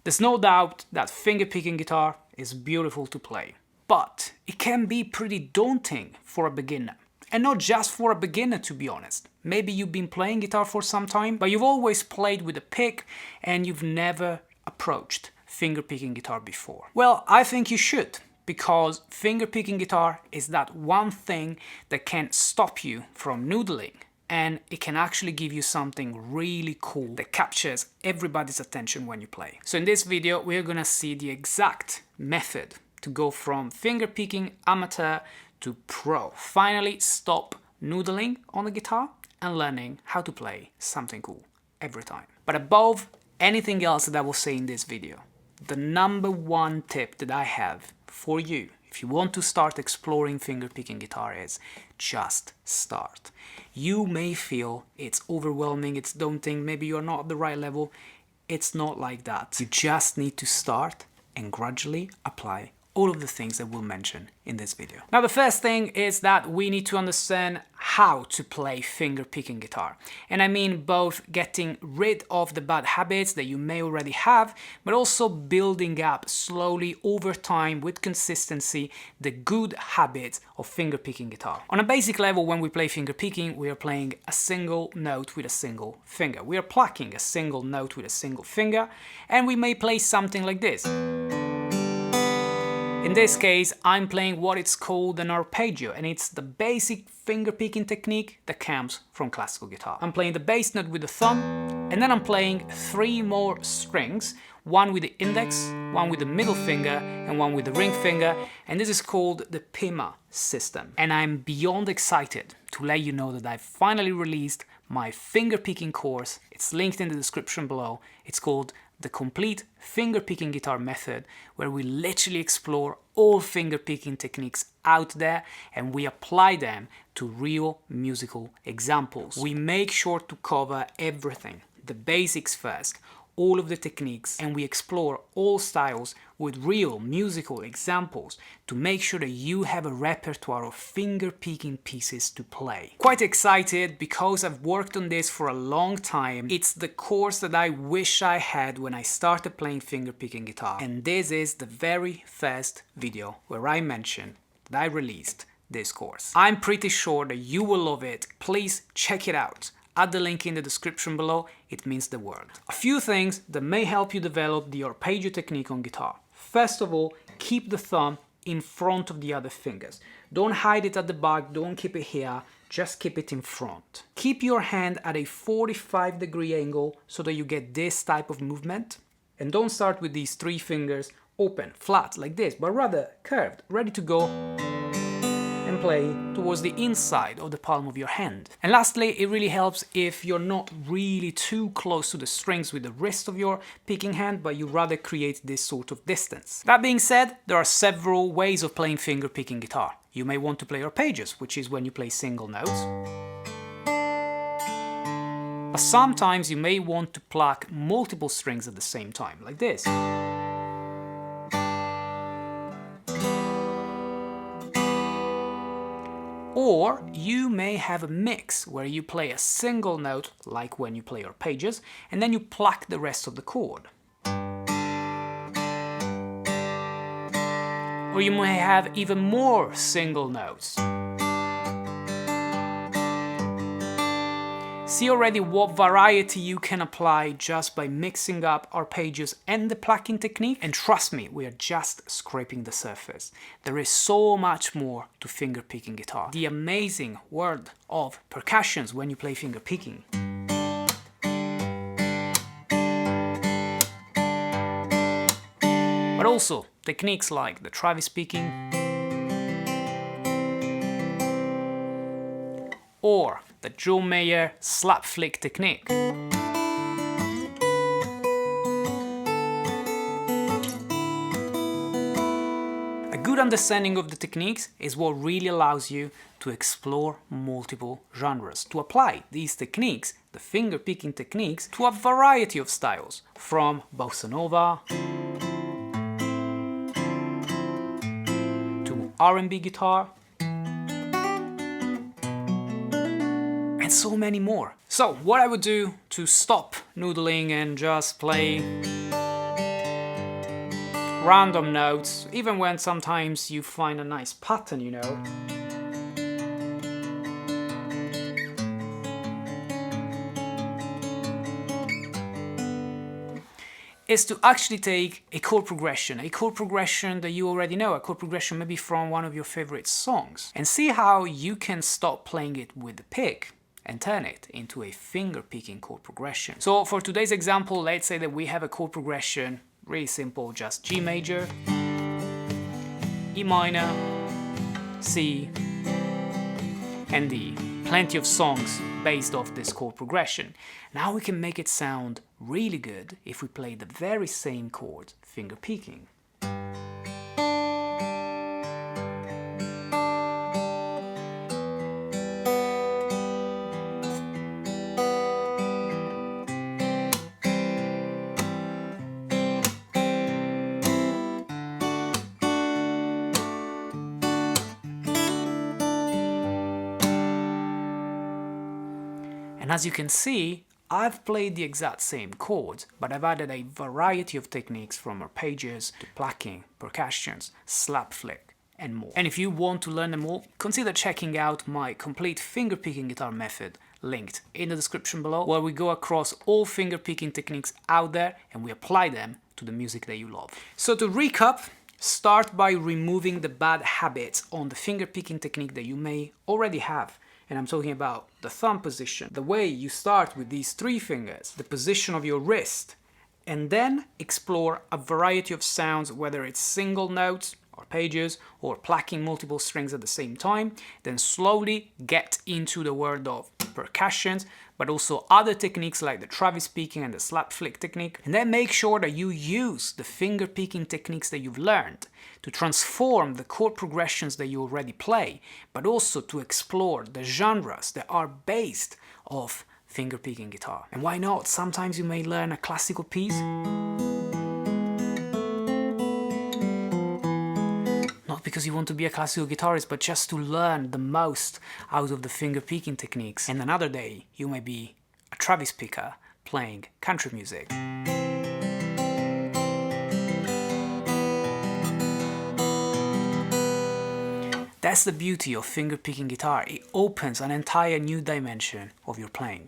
There's no doubt that fingerpicking guitar is beautiful to play, but it can be pretty daunting for a beginner. And not just for a beginner, to be honest. Maybe you've been playing guitar for some time, but you've always played with a pick and you've never approached fingerpicking guitar before. Well, I think you should, because fingerpicking guitar is that one thing that can stop you from noodling, and it can actually give you something really cool that captures everybody's attention when you play. So in this video, we're gonna see the exact method to go from fingerpicking amateur to pro. Finally stop noodling on the guitar and learning how to play something cool every time. But above anything else that I will say in this video, the number one tip that I have for you if you want to start exploring fingerpicking guitar is just start. You may feel it's overwhelming, it's daunting, maybe you're not at the right level. It's not like that. You just need to start and gradually apply all of the things that we'll mention in this video. Now, the first thing is that we need to understand how to play fingerpicking guitar. And I mean both getting rid of the bad habits that you may already have, but also building up slowly over time with consistency the good habits of fingerpicking guitar. On a basic level, when we play fingerpicking, we are playing a single note with a single finger. We are plucking a single note with a single finger, and we may play something like this. In this case, I'm playing what it's called an arpeggio, and it's the basic fingerpicking technique that comes from classical guitar. I'm playing the bass note with the thumb, and then I'm playing 3 more strings, one with the index, one with the middle finger, and one with the ring finger, and this is called the PIMA system. And I'm beyond excited to let you know that I've finally released my fingerpicking course. It's linked in the description below. It's called The Complete Fingerpicking Guitar Method, where we literally explore all fingerpicking techniques out there and we apply them to real musical examples. We make sure to cover everything, the basics first, all of the techniques, and we explore all styles with real musical examples to make sure that you have a repertoire of finger-picking pieces to play. Quite excited because I've worked on this for a long time. It's the course that I wish I had when I started playing finger-picking guitar. And this is the very first video where I mentioned that I released this course. I'm pretty sure that you will love it. Please check it out. Add the link in the description below, it means the world. A few things that may help you develop the arpeggio technique on guitar. First of all, keep the thumb in front of the other fingers. Don't hide it at the back, don't keep it here, just keep it in front. Keep your hand at a 45-degree angle so that you get this type of movement. And don't start with these 3 fingers open, flat, like this, but rather curved, ready to go and play towards the inside of the palm of your hand. And lastly, it really helps if you're not really too close to the strings with the wrist of your picking hand, but you rather create this sort of distance. That being said, there are several ways of playing finger picking guitar. You may want to play arpeggios, which is when you play single notes. But sometimes you may want to pluck multiple strings at the same time, like this. Or you may have a mix where you play a single note, like when you play arpeggios, and then you pluck the rest of the chord. Or you may have even more single notes. See already what variety you can apply just by mixing up arpeggios and the plucking technique? And trust me, we are just scraping the surface. There is so much more to fingerpicking guitar. The amazing world of percussions when you play fingerpicking. But also techniques like the Travis picking or the Joe Mayer slap flick technique. A good understanding of the techniques is what really allows you to explore multiple genres, to apply these techniques, the finger picking techniques, to a variety of styles, from bossa nova to R&B guitar, and so many more. So what I would do to stop noodling and just play random notes, even when sometimes you find a nice pattern, you know. Is to actually take a chord progression that you already know, a chord progression maybe from one of your favorite songs, and see how you can stop playing it with the pick and turn it into a finger picking chord progression. So for today's example, let's say that we have a chord progression, really simple, just G major, E minor, C, and D. Plenty of songs based off this chord progression. Now we can make it sound really good if we play the very same chord, finger picking. And as you can see, I've played the exact same chords, but I've added a variety of techniques from arpeggios to plucking, percussions, slap flick, and more. And if you want to learn them all, consider checking out my complete fingerpicking guitar method, linked in the description below, where we go across all fingerpicking techniques out there and we apply them to the music that you love. So to recap, start by removing the bad habits on the fingerpicking technique that you may already have. And I'm talking about the thumb position, the way you start with these three fingers, the position of your wrist, and then explore a variety of sounds, whether it's single notes, arpeggios, or plucking multiple strings at the same time. Then slowly get into the world of percussions, but also other techniques like the Travis picking and the slap flick technique. And then make sure that you use the finger picking techniques that you've learned to transform the chord progressions that you already play, but also to explore the genres that are based off finger picking guitar. And why not? Sometimes you may learn a classical piece, not because you want to be a classical guitarist, but just to learn the most out of the finger picking techniques. And another day, you may be a Travis picker playing country music. That's the beauty of finger picking guitar. It opens an entire new dimension of your playing.